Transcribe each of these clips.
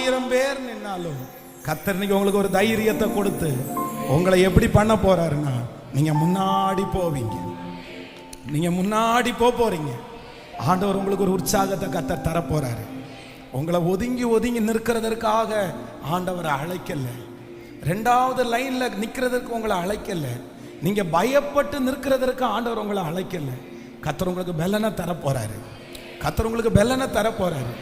1000 பேர் நின்னாலும் கர்த்தர் இன்னைக்கு உங்களுக்கு ஒரு தைரியத்தை கொடுத்து உங்களை எப்படி பண்ண போறாருன்னா, நீங்க முன்னாடி போவீங்க. நீங்க முன்னாடி போறீங்க. ஆண்டவர் உங்களுக்கு ஒரு உற்சாகத்தை கர்த்தர் தர போறாரு. உங்களை ஒதுங்கி ஒதுங்கி நிற்கிறதற்காக ஆண்டவரை அழைக்கல. 2வது லைன்ல நிற்கிறதுக்கு உங்களை அழைக்கல. நீங்க பயப்பட்டு நிற்கிறதற்கு ஆண்டவர் உங்களை அழைக்கல. கர்த்தர் உங்களுக்கு பெலனை தர போறாரு. கர்த்தர் உங்களுக்கு பெலனை தர போறாரு.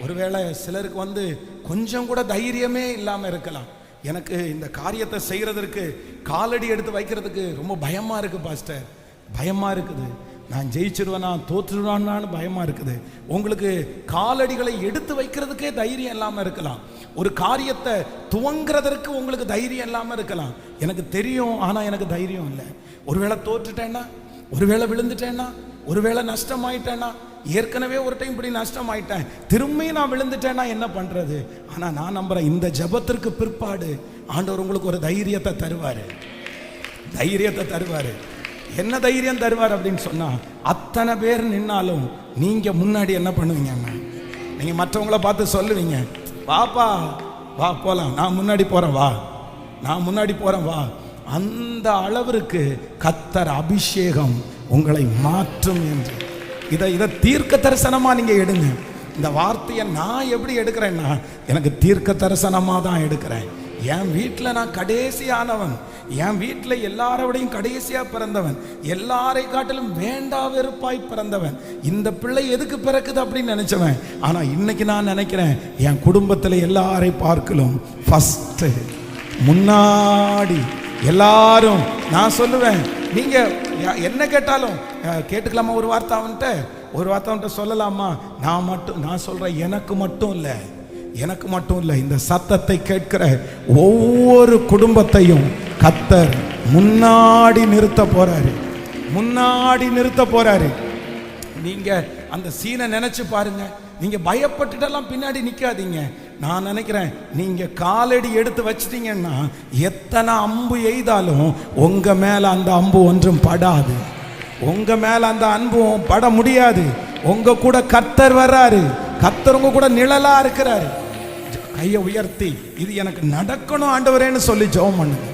ஒருவேளை சிலருக்கு கொஞ்சம் கூட தைரியமே இல்லாம இருக்கலாம். எனக்கு இந்த காரியத்தை செய்யறதற்கு காலடி எடுத்து வைக்கிறதுக்கு ரொம்ப பயமா இருக்கு பாஸ்டர், பயமா இருக்குது, நான் ஜெயிச்சிருவேனா தோற்றுருவான்னு பயமா இருக்குது. உங்களுக்கு காலடிகளை எடுத்து வைக்கிறதுக்கே தைரியம் இல்லாம இருக்கலாம். ஒரு காரியத்தை துவங்குறதற்கு உங்களுக்கு தைரியம் இல்லாம இருக்கலாம். எனக்கு தெரியும், ஆனா எனக்கு தைரியம் இல்லை. ஒருவேளை தோற்றுட்டேன்னா, ஒருவேளை விழுந்துட்டேன்னா, ஒருவேளை நஷ்டமாயிட்டேன்னா, ஏற்கனவே ஒரு டைம் இப்படி நஷ்டமாயிட்டேன், திரும்பி நான் விழுந்துட்டேன்னா என்ன பண்றது? ஆனா நான் நம்புறேன், இந்த ஜெபத்திற்கு பிற்பாடு ஆண்டவர் உங்களுக்கு ஒரு தைரியத்தை தருவாரு. தைரியத்தை தருவாரு. என்ன தைரியம் தருவார் அப்படின்னு சொன்னா, அத்தனை பேர் நின்னாலும் நீங்க முன்னாடி என்ன பண்ணுவீங்கன்னா, நீங்க மற்றவங்கள பார்த்து சொல்லுவீங்க, வாப்பா வா போலாம், நான் முன்னாடி போறேன் வா, நான் முன்னாடி போறேன் வா. அந்த அளவிற்கு கர்த்தர் அபிஷேகம் உங்களை மாற்றும் என்று இதை தீர்க்க தரிசனமா நீங்க எடுங்க. இந்த வார்த்தையை நான் எப்படி எடுக்கிறேன்னா, எனக்கு தீர்க்க தரிசனமா தான் எடுக்கிறேன். என் வீட்டில் நான் கடைசியானவன், என் வீட்டில் எல்லாரோடையும் கடைசியா பிறந்தவன், எல்லாரை காட்டிலும் வேண்டா வெறுப்பாய் பிறந்தவன். இந்த பிள்ளை எதுக்கு பிறக்குது அப்படின்னு நினைச்சவன். ஆனா இன்னைக்கு நான் நினைக்கிறேன், என் குடும்பத்தில் எல்லாரை பார்க்கலும் ஃபர்ஸ்ட், முன்னாடி எல்லாரும். நான் சொல்லுவேன், நீங்க என்ன கேட்டாலும் கேட்டுக்கலாமா? ஒரு வார்த்தை அவன்கிட்ட சொல்லலாமா? நான் சொல்றேன், எனக்கு மட்டும் இல்லை, இந்த சத்தத்தை கேட்கிற ஒவ்வொரு குடும்பத்தையும் கர்த்தர் முன்னாடி நிறுத்த போறாரு. நீங்க அந்த சீனை நினைச்சு பாருங்க. நீங்க பயப்பட்டுட்டெல்லாம் பின்னாடி நிக்காதீங்க. நான் நினைக்கிறேன், நீங்க காலடி எடுத்து வச்சிட்டீங்கன்னா எத்தனை அம்பு எய்தாலும் உங்க மேல அந்த அம்பு ஒன்றும் படாது. உங்க மேல அந்த அன்பும் பட முடியாது. உங்க கூட கர்த்தர் வர்றாரு. கர்த்தர் உங்க கூட நிழலா இருக்கிறாரு. கையை உயர்த்தி, இது எனக்கு நடக்கணும் ஆண்டவரேன்னு சொல்லி ஜெபம் பண்ணுங்க.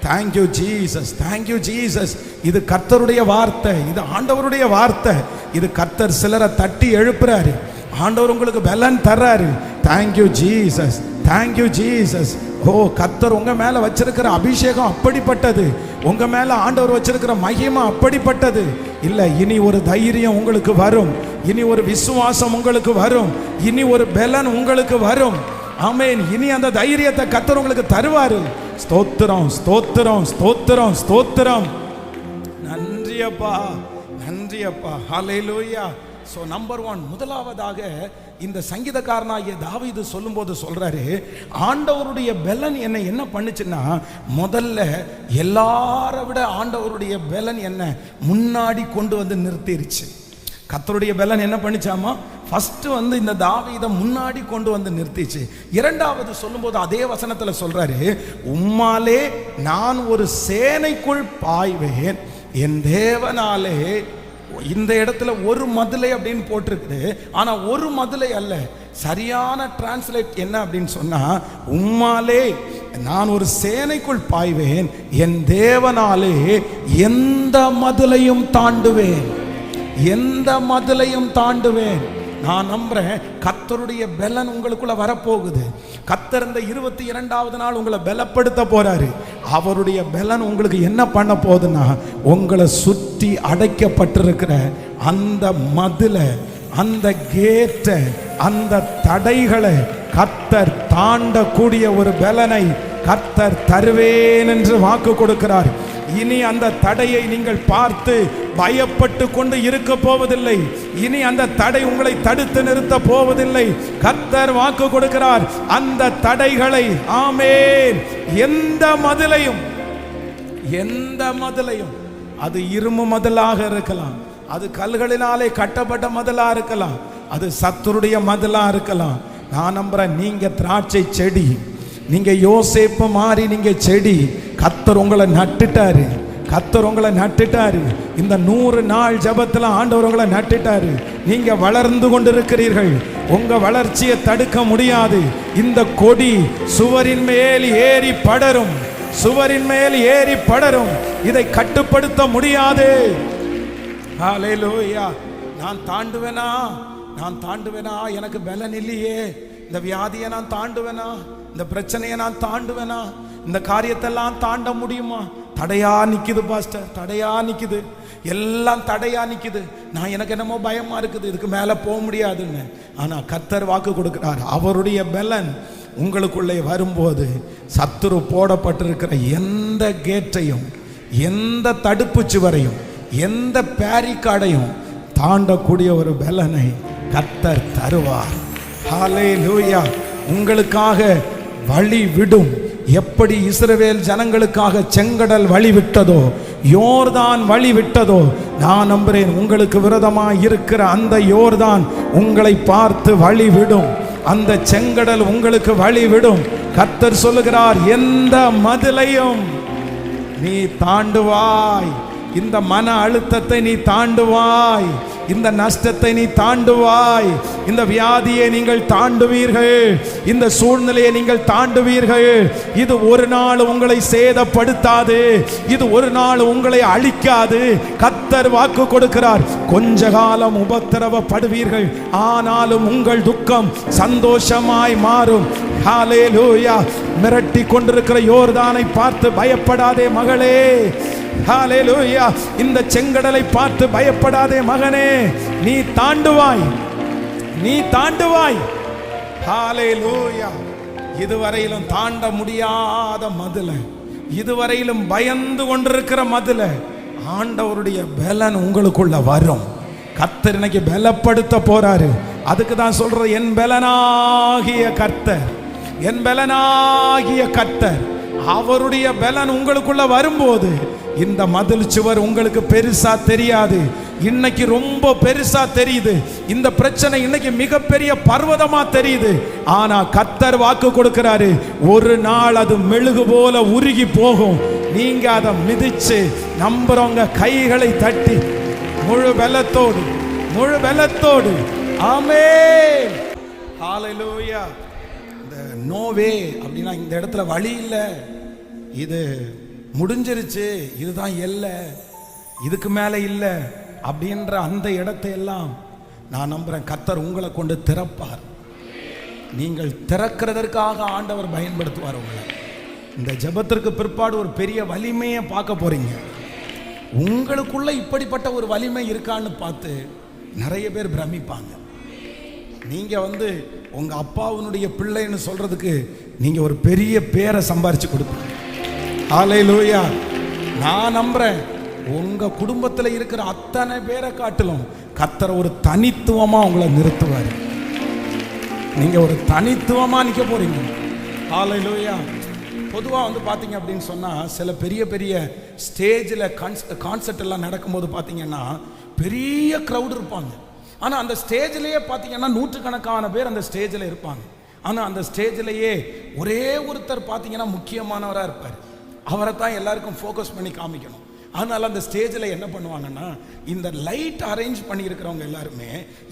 Thank you Jesus, thank you Jesus. இது கர்த்தருடைய வார்த்தை, இது ஆண்டவருடைய வார்த்தை. இது கர்த்தர் சிலரை தட்டி எழுப்புறாரு. ஆண்டவர் உங்களுக்கு பலன் தர்றாரு. Thank you Jesus, thank you Jesus. ஓ, கர்த்தர் உங்க மேல வச்சிருக்கிற அபிஷேகம் அப்படிப்பட்டது. உங்க மேல ஆண்டவர் வச்சிருக்கிற மகிமை அப்படிப்பட்டது. இல்ல, இனி ஒரு தைரியம் உங்களுக்கு வரும், இனி ஒரு விசுவாசம் உங்களுக்கு வரும், இனி ஒரு பலன் உங்களுக்கு வரும். ஆமென். இனி அந்த தைரியத்தை கர்த்தர் உங்களுக்கு தருவாரு. ஸ்தோத்திரம், ஸ்தோத்திரம், ஸ்தோத்திரம், ஸ்தோத்திரம். நன்றி அப்பா, நன்றி அப்பா. ஹல்லேலூயா. ஸோ நம்பர் 1, முதலாவதாக இந்த சங்கீதக்காரனாகிய தாவீது சொல்லும்போது சொல்றாரு, ஆண்டவருடைய பலன் என்னை என்ன பண்ணுச்சுன்னா, முதல்ல எல்லாரை விட ஆண்டவருடைய பலன் என்ன முன்னாடி கொண்டு வந்து நிறுத்திருச்சு. கர்த்தருடைய பலன் என்ன பண்ணிச்சாமா, ஃபர்ஸ்ட் இந்த தாவீதை முன்னாடி கொண்டு வந்து நிறுத்திச்சு. 2வது சொல்லும்போது அதே வசனத்துல சொல்றாரு, உம்மாலே நான் ஒரு சேனைக்குள் பாய்வேன், என் தேவனாலே. இந்த இடத்துல ஒரு மதுளை அப்படின்னு போட்டிருக்குது. ஆனா ஒரு மதுளை அல்ல, சரியான டிரான்ஸ்லேட் என்ன அப்படின்னு சொன்னா, உம்மாலே நான் ஒரு சேனைக்குள் பாய்வேன், என் தேவனாலே எந்த மதுளையும் தாண்டுவேன், எந்த மதுளையும் தாண்டுவேன். நான் நம்புறேன், கர்த்தருடைய பலன் உங்களுக்குள்ள வரப்போகுது. கர்த்தர் இந்த 22வது நாள் உங்களை பலப்படுத்த போறாரு. அவருடைய பலன் உங்களுக்கு என்ன பண்ண போகுதுன்னா, உங்களை சுற்றி அடைக்கப்பட்டிருக்கிற அந்த மதுளை, அந்த கேட்டை, அந்த தடைகளை கர்த்தர் தாண்டக்கூடிய ஒரு பலனை கர்த்தர் தருவேன் என்று வாக்கு கொடுக்கிறார். இனி அந்த தடையை நீங்கள் பார்த்து பயப்பட்டு கொண்டு இருக்க போவதில்லை. இனி அந்த தடை உங்களை தடுத்து நிறுத்த போவதில்லை. கர்த்தர் வாக்கு கொடுக்கிறார், அந்த தடைகளை, ஆமென், எந்த மதிலையும், அது இரும்பு மதிலாக இருக்கலாம், அது கல்களினாலே கட்டப்பட்ட மதிலா இருக்கலாம், அது சத்துருடைய மதிலா இருக்கலாம். நான் நம்புறேன், நீங்க திராட்சை செடி, நீங்க யோசேப்பு மாறி நீங்க செடி, கர்த்தர் உங்களை நட்டுட்டாரு. கர்த்தர் உங்களை நட்டுட்டாரு. இந்த 100 நாள் ஜெபத்தில் ஆண்டவர் உங்களை நட்டுட்டாரு. நீங்க வளர்ந்து கொண்டிருக்கிறீர்கள். உங்க வளர்ச்சியை தடுக்க முடியாது. இந்த கொடி சுவரின் மேல் ஏறி படரும், சுவரின் மேல் ஏறி படரும். இதை கட்டுப்படுத்த முடியாது. ஹல்லேலூயா. நான் தாண்டுவேனா? நான் தாண்டுவேனா? எனக்கு பலன் இல்லையே. இந்த வியாதியை நான் தாண்டுவேனா? இந்த பிரச்சனையை நான் தாண்டுவேனா? இந்த காரியத்தெல்லாம் தாண்ட முடியுமா? தடையா நிக்குது பாஸ்டர், தடையா நிக்குது, எல்லாம் தடையா நிக்குது. நான் எனக்கு என்னமோ பயமா இருக்குது, இதுக்கு மேல போக முடியாதுன்னு. ஆனா கர்த்தர் வாக்கு கொடுக்கிறார். அவருடைய பலன் உங்களுக்குள்ளே வரும்போது சத்துரு போடப்பட்டிருக்கிற எந்த கேட்டையும், எந்த தடுப்பு சுவரையும், எந்த பேரிக்காடையும் தாண்டக்கூடிய ஒரு பலனை கர்த்தர் தருவார். ஹல்லேலூயா. உங்களுக்காக வழி விடும். எப்படி இஸ்ரவேல் ஜனங்களுக்காக செங்கடல் வழி விட்டதோ, யோர்தான் வழி விட்டதோ, நான் நம்புறேன் உங்களுக்கு விரோதமாய் இருக்கிற அந்த யோர்தான் உங்களை பார்த்து வழி விடும். அந்த செங்கடல் உங்களுக்கு வழி விடும். கர்த்தர் சொல்லுகிறார், எந்த மதிலையும் நீ தாண்டுவாய். இந்த மன அழுத்தத்தை நீ தாண்டுவாய். இந்த நஷ்டத்தை நீ தாண்டுவாய். இந்த வியாதியை நீங்கள் தாண்டுவீர்கள். இந்த சூழ்நிலையை நீங்கள் தாண்டுவீர்கள். இது ஒரு நாள் உங்களை சேதப்படுத்தாது. இது ஒரு நாள் உங்களை அழிக்காது. கர்த்தர் வாக்கு கொடுக்கிறார். கொஞ்ச காலம் உபத்திரவப்படுவீர்கள், ஆனாலும் உங்கள் துக்கம் சந்தோஷமாய் மாறும். ஹல்லேலூயா. மிரட்டி கொண்டிருக்கிற யோர்தானை பார்த்து பயப்படாதே மகளே. ஹல்லேலூயா. இந்த செங்கடலை பார்த்து பயப்படாதே மகனே. நீ தாண்டுவாய், நீ தாண்டுவாய். ஹல்லேலூயா. இதுவரையிலும் தாண்ட முடியாத மதில, இதுவரையிலும் பயந்து கொண்டிருக்கிற மதில ஆண்டவருடைய பலன் உங்களுக்குள்ள வரும். கர்த்தர் இன்னைக்கு பலப்படுத்த போறாரு. அதுக்கு தான் சொல்றது, என் பலனாகிய கர்த்தர், என் பலனாகிய கர்த்தர். அவருடைய பலன் உங்களுக்குள்ள வரும்போது இந்த மதில் சுவர் உங்களுக்கு பெருசா தெரியாது. இன்னைக்கு ரொம்ப பெருசா தெரியுது. இந்த பிரச்சனை இன்னைக்கு மிகப்பெரிய பர்வதமா தெரியுது. ஆனா கர்த்தர் வாக்கு கொடுக்கிறாரு, ஒரு நாள் அது மெழுகு போல உருகி போகும். நீங்க அதை மிதிச்சு நம்புறவங்க கைகளை தட்டி முழு பலத்தோடு, முழு பலத்தோடு ஆமென். ஹல்லேலூயா. இந்த நோவே அப்படின்னா இந்த இடத்துல வழி இல்லை, இது முடிஞ்சிருச்சு, இதுதான் எல்லை, இதுக்கு மேலே இல்லை அப்படின்ற அந்த இடத்தை எல்லாம் நான் நம்புறேன் கர்த்தர் உங்களை கொண்டு திறப்பார். நீங்கள் திறக்கிறதற்காக ஆண்டவர் பயன்படுத்துவார் உங்களை. இந்த ஜெபத்திற்கு பிற்பாடு ஒரு பெரிய வலிமையை பார்க்க போறீங்க. உங்களுக்குள்ள இப்படிப்பட்ட ஒரு வலிமை இருக்கான்னு பார்த்து நிறைய பேர் பிரமிப்பாங்க. நீங்க உங்க அப்பாவுடைய பிள்ளைன்னு சொல்றதுக்கு நீங்க ஒரு பெரிய பேரை சம்பாரிச்சு கொடுப்பீங்க. ஹல்லேலூயா. நான் நம்புறேன் உங்க குடும்பத்தில் இருக்கிற அத்தனை பேரை காட்டிலும் கர்த்தர் ஒரு தனித்துவமா உங்களை நிறுத்துவார். நீங்க ஒரு தனித்துவமா நிக்க போறீங்க. ஹல்லேலூயா. பொதுவாக பார்த்தீங்க அப்படின்னு சொன்னால், சில பெரிய பெரிய ஸ்டேஜில் கான்சர்ட் எல்லாம் நடக்கும்போது பார்த்தீங்கன்னா பெரிய க்ரௌட் இருப்பாங்க. ஆனால் அந்த ஸ்டேஜ்லேயே பார்த்தீங்கன்னா நூற்றுக்கணக்கான பேர் அந்த ஸ்டேஜில் இருப்பாங்க. ஆனால் அந்த ஸ்டேஜ்லேயே ஒரே ஒருத்தர் பார்த்தீங்கன்னா முக்கியமானவராக இருப்பார். அவரை தான் எல்லாருக்கும் ஃபோக்கஸ் பண்ணி காமிக்கணும். அதனால் அந்த ஸ்டேஜில் என்ன பண்ணுவாங்கன்னா, இந்த லைட் அரேஞ்ச் பண்ணியிருக்கிறவங்க எல்லாருமே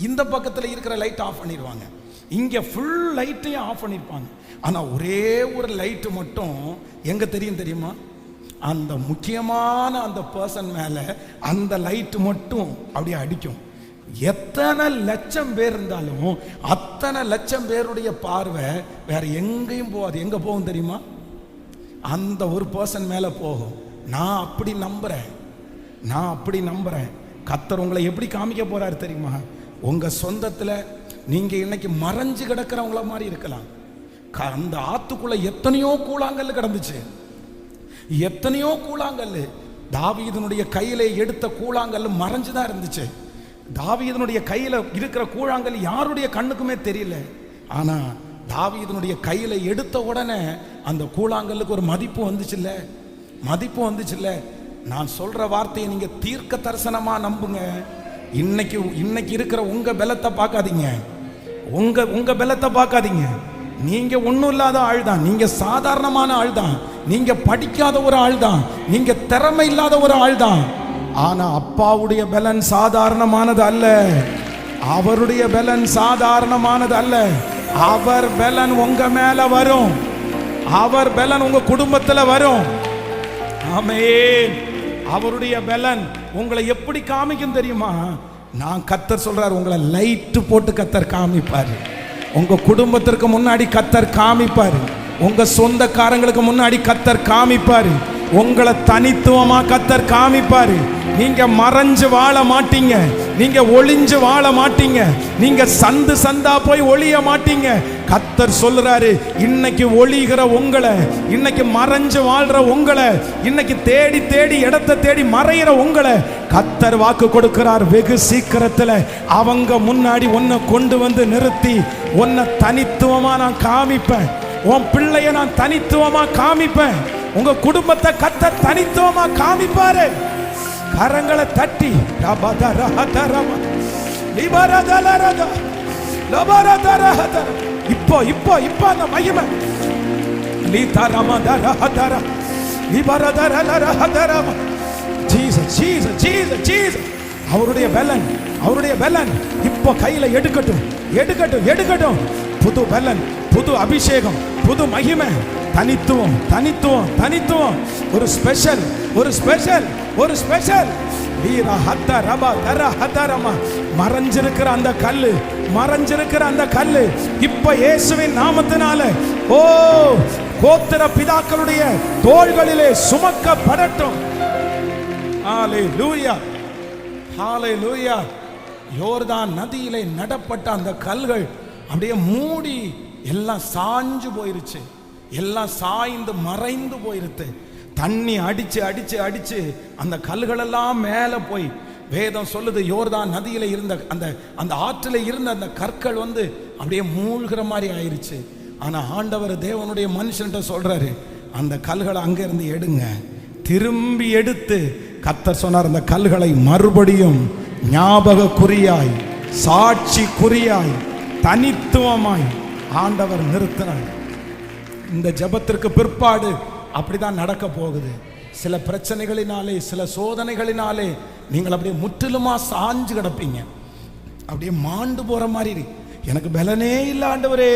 இந்த பக்கத்தில் இருக்கிற லைட் ஆஃப் பண்ணிடுவாங்க, இங்கே ஃபுல் லைட்டையும் ஆஃப் பண்ணியிருப்பாங்க. ஆனால் ஒரே ஒரு லைட்டு மட்டும் எங்கே தெரியுமா? அந்த முக்கியமான அந்த பர்சன் மேலே அந்த லைட்டு மட்டும் அப்படியே அடிக்கும். எத்தனை லட்சம் பேர் இருந்தாலும் அத்தனை லட்சம் பேருடைய பார்வை வேற எங்கேயும் போகாது. எங்கே போகும் தெரியுமா? அந்த ஒரு பர்சன் மேலே போகும். நான் அப்படி நம்புறேன். கர்த்தர் உங்களை எப்படி காமிக்க போறாரு தெரியுமா? உங்க சொந்தத்தில் நீங்க இன்னைக்கு மறைஞ்சு கிடக்கிறவங்கள மாதிரி இருக்கலாம். அந்த ஆத்துக்குள்ள எத்தனையோ கூழாங்கல் கிடந்துச்சு, எத்தனையோ கூழாங்கல். தாவீதுனுடைய கையில எடுத்த கூழாங்கல் மறைஞ்சுதான் இருந்துச்சு. தாவீதுனுடைய கையில இருக்கிற கூழாங்கல் யாருடைய கண்ணுக்குமே தெரியல. ஆனா தாவீதுனுடைய கையில எடுத்த உடனே அந்த கூழாங்கல்லுக்கு ஒரு மதிப்பு வந்துச்சுல்ல. நான் சொல்ற வார்த்தையை நீங்க தீர்க்க தரிசனமா நம்புங்க. இன்னைக்கு இருக்கிற உங்க பலத்தை பார்க்காதீங்க, உங்க பலத்தை பார்க்காதீங்க. நீங்க ஒன்றும் இல்லாத ஆள் தான், நீங்க சாதாரணமான ஆள் தான். நீங்க படிக்காத ஒரு ஆள் தான், நீங்க திறமை இல்லாத ஒரு ஆள் தான். ஆனா அப்பாவுடைய பலன் சாதாரணமானது அல்ல. அவருடைய பலன் சாதாரணமானது அல்ல. அவர் பலன் உங்க மேல வரும். அவர் பலன் உங்க குடும்பத்துல வரும். ஆமென். அவருடைய பலன் உங்களை எப்படி காமிக்கும் தெரியுமா? நான் கர்த்தர் சொல்றார், உங்களை லைட் போட்டு கர்த்தர் காமிப்பாரு. உங்க குடும்பத்திற்கு முன்னாடி கர்த்தர் காமிப்பாரு. உங்க சொந்தக்காரங்களுக்கு முன்னாடி கர்த்தர் காமிப்பாரு. உங்களை தனித்துவமா கர்த்தர் காமிப்பாரு. நீங்க மறைஞ்சு வாழ மாட்டீங்க, நீங்க ஒளிஞ்சு வாழ மாட்டீங்க, நீங்க சந்து சந்தா போய் ஒளிய மாட்டீங்க. கர்த்தர் சொல்றாரு, இன்னைக்கு ஒளிகிற உங்களை, இன்னைக்கு மறைஞ்சு வாழ்ற உங்களை, இன்னைக்கு தேடி தேடி இடத்தை தேடி மறைகிற உங்களை கர்த்தர் வாக்கு கொடுக்கிறார். வெகு சீக்கிரத்துல அவங்க முன்னாடி உன்னை கொண்டு வந்து நிறுத்தி உன்னை தனித்துவமா நான் காமிப்பேன். உன் பிள்ளைய நான் தனித்துவமா காமிப்பேன். உங்க குடும்பத்தை கர்த்தர் தனித்துவமா காமிப்பாரு. கரங்களை தட்டி இப்போ இப்போ இப்போ அந்த மகிமை அவருடைய பலன், அவருடைய பலன் இப்போ கையில எடுக்கட்டும், எடுக்கட்டும், எடுக்கட்டும். புது பலன், புது அபிஷேகம், புது மகிமை, தனித்துவம், தனித்துவம், தனித்துவம். ஒரு ஸ்பெஷல், ஒரு ஸ்பெஷல், ஒரு ஸ்பெஷல். வீரா ஹத்த ரபா தர ஹதரமா. மறைஞ்சிருக்கிற அந்த கல்லு, மறைஞ்சிருக்கிற அந்த கல்லு இப்ப இயேசுவின் நாமத்தினால ஓ கோத்திர பிதாக்களுடைய தோள்களிலே சுமக்கப்படட்டும். ஹalleluya, ஹalleluya. யோர்தான் நதியிலே நடப்பட்ட அந்த கல்கள் அப்படியே மூடி எல்லாம் சாஞ்சு போயிருச்சு, எல்லாம் சாய்ந்து மறைந்து போயிருச்சு. தண்ணி அடிச்சு அடிச்சு அடிச்சு அந்த கல்களெல்லாம் மேலே போய், வேதம் சொல்லுது யோர்தான் நதியில இருந்த அந்த அந்த ஆற்றில இருந்த அந்த கற்கள் வந்து அப்படியே மூழ்கிற மாதிரி ஆயிருச்சு. ஆனா ஆண்டவர் தேவனுடைய மனுஷன்ட்ட சொல்றாரு, அந்த கல்களை அங்க இருந்து எடுங்க. திரும்பி எடுத்து கர்த்தர் சொன்னார், அந்த கல்களை மறுபடியும் ஞாபக குறியாய், சாட்சி குறியாய், தனித்துவமாய் ஆண்டவர் நிறுத்தினார். இந்த ஜெபத்திற்கு பிற்பாடு அப்படிதான் நடக்க போகுது. சில பிரச்சனைகளினாலே, சில சோதனைகளினாலே நீங்கள் அப்படியே முற்றிலுமா சாஞ்சு கிடப்பீங்க. அப்படியே மாண்டு போற மாதிரி, எனக்கு பலனே இல்லை ஆண்டவரே,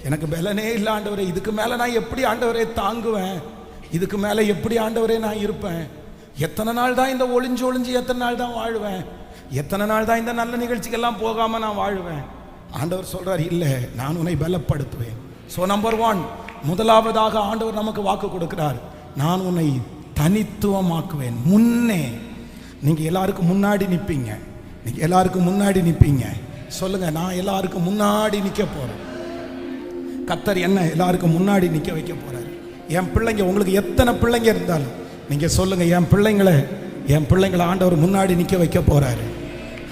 எனக்கு பலனே இல்லை ஆண்டவரே, இதுக்கு மேல நான் எப்படி ஆண்டவரே தாங்குவேன், இதுக்கு மேல எப்படி ஆண்டவரே நான் இருப்பேன், எத்தனை நாள் தான் இந்த ஒளிஞ்சு ஒளிஞ்சு எத்தனை நாள் தான் வாழுவேன், எத்தனை நாள் தான் இந்த நல்ல நிகழ்ச்சிக்கெல்லாம் போகாம நான் வாழுவேன். ஆண்டவர் சொல்றார், இல்லை, நான் உன்னை பலப்படுத்துவேன். ஸோ நம்பர் 1, முதலாவதாக ஆண்டவர் நமக்கு வாக்கு கொடுக்கிறார், நான் உன்னை தனித்துவமாக்குவேன். முன்னே நீங்க எல்லாருக்கும் முன்னாடி நிற்பீங்க, நீங்க எல்லாருக்கும் முன்னாடி நிற்பீங்க. சொல்லுங்க, நான் எல்லாருக்கும் முன்னாடி நிற்க போறேன். கர்த்தர் என்ன எல்லாருக்கும் முன்னாடி நிற்க வைக்க போறாரு. என் பிள்ளைங்க, உங்களுக்கு எத்தனை பிள்ளைங்க இருந்தாலும் நீங்க சொல்லுங்க, என் பிள்ளைங்களை ஆண்டவர் முன்னாடி நிற்க வைக்க போறாரு.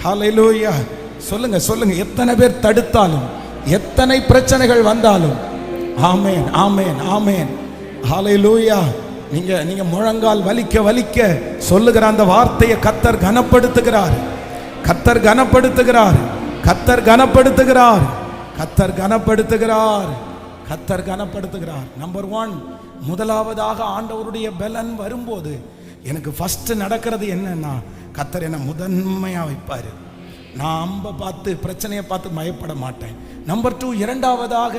ஹல்லேலூயா. சொல்லுங்க சொல்லுங்க, எத்தனை பேர் தடுத்தாலும், எத்தனை பிரச்சனைகள் வந்தாலும், ஆமென், ஆமென், ஆமென், ஹல்லேலூயா. நீங்க முழங்கால் வலிக்க வலிக்க சொல்லுகிற அந்த வார்த்தையை கர்த்தர் கனப்படுத்துகிறார், கர்த்தர் கனப்படுத்துகிறார், கர்த்தர் கனப்படுத்துகிறார், கர்த்தர் கனப்படுத்துகிறார், கர்த்தர் கனப்படுத்துகிறார். நம்பர் 1, முதலாவதாக ஆண்டவருடைய பலன் வரும்போது எனக்கு ஃபர்ஸ்ட் நடக்கிறது என்னன்னா, கர்த்தர் என்ன முதன்மையா வைப்பாரு. நான் அம்ப பார்த்து பிரச்சனையை பார்த்து பயப்பட மாட்டேன். நம்பர் 2, இரண்டாவதாக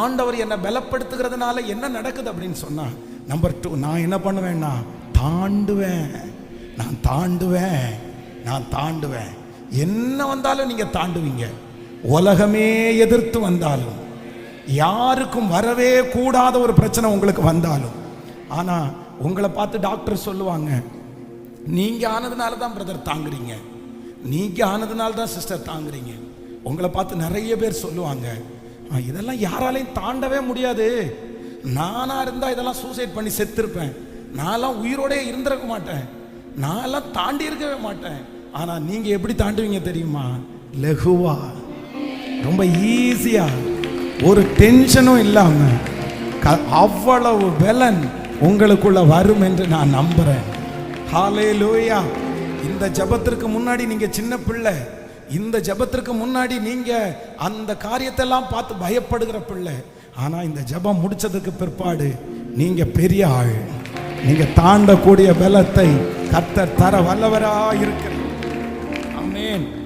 ஆண்டவர் என்னை பலப்படுத்துகிறதுனால என்ன நடக்குது அப்படின்னு சொன்னா, நம்பர் 2, நான் என்ன பண்ணுவேன்னா தாண்டுவேன், நான் தாண்டுவேன், நான் தாண்டுவேன். என்ன வந்தாலும் நீங்க தாண்டுவீங்க. உலகமே எதிர்த்து வந்தாலும், யாருக்கும் வரவே கூடாத ஒரு பிரச்சனை உங்களுக்கு வந்தாலும், ஆனா உங்களை பார்த்து டாக்டர் சொல்லுவாங்க, நீங்க ஆனதுனால தான் பிரதர் தாங்குறீங்க, நீங்க ஆனதுனால தான் சிஸ்டர் தாங்குறீங்க. உங்களை பார்த்து நிறைய பேர் சொல்லுவாங்க, இதெல்லாம் யாராலையும் தாண்டவே முடியாது, நானா இருந்தா இதெல்லாம் சூசைட் பண்ணி செத்துருப்பேன், நான்லாம் உயிரோட இருந்திருக்க மாட்டேன், நான்லாம் தாண்டி இருக்கவே மாட்டேன். ஆனா நீங்க எப்படி தாண்டுவீங்க தெரியுமா? லகுவா, ரொம்ப ஈஸியா, ஒரு டென்ஷனும் இல்லாம. அவ்வளவு பலன் உங்களுக்குள்ள வரும் என்று நான் நம்புறேன். ஹல்லேலூயா. இந்த ஜெபத்திற்கு முன்னாடி நீங்க சின்ன பிள்ளை, இந்த ஜெபத்திற்கு முன்னாடி நீங்க அந்த காரியத்தெல்லாம் பார்த்து பயப்படுகிற பிள்ளை. ஆனா இந்த ஜெபம் முடிச்சதுக்கு பிற்பாடு நீங்க பெரிய ஆள். நீங்க தாண்டக்கூடிய பலத்தை கர்த்தர் தர வல்லவராய் இருக்கிறார். ஆமென்.